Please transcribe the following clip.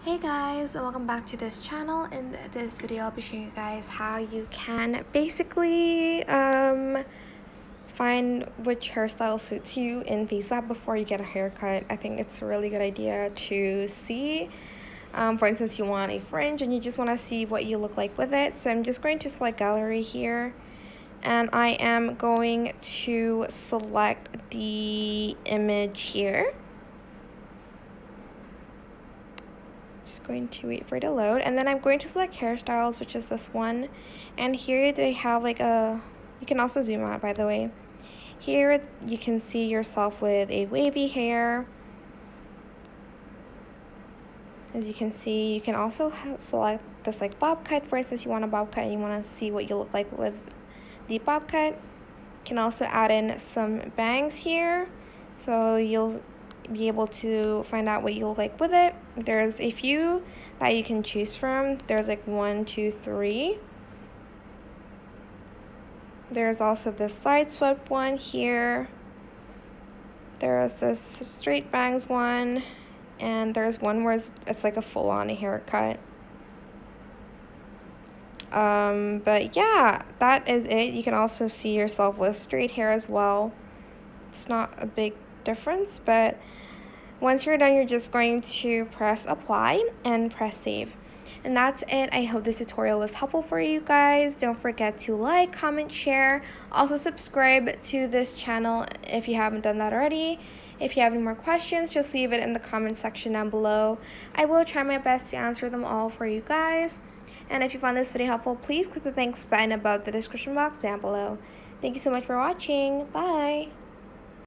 Hey guys, and welcome back to this channel. In this video I'll be showing you guys how you can basically find which hairstyle suits you in FaceApp before you get a haircut. I think it's a really good idea to see. For instance, you want a fringe and you just want to see what you look like with it. So I'm just going to select gallery here, and I am going to select the image here. Going to wait for it to load, and then I'm going to select hairstyles, which is this one, and here they have like you can also zoom out, by the way. Here you can see yourself with a wavy hair. As you can see, you can also select this like bob cut. For instance, you want a bob cut and you want to see what you look like with the bob cut. You can also add in some bangs here, so you'll be able to find out what you look like with it. There's a few that you can choose from. There's like 1, 2, 3. There's also this side swept one here. There's this straight bangs one, and there's one where it's like a full-on haircut. But yeah, that is it. You can also see yourself with straight hair as well. It's not a big difference, but once you're done, you're just going to press apply and press save. And that's it. I hope this tutorial was helpful for you guys. Don't forget to like, comment, share. Also subscribe to this channel if you haven't done that already. If you have any more questions, just leave it in the comment section down below. I will try my best to answer them all for you guys. And if you found this video helpful, please click the thanks button above the description box down below. Thank you so much for watching. Bye!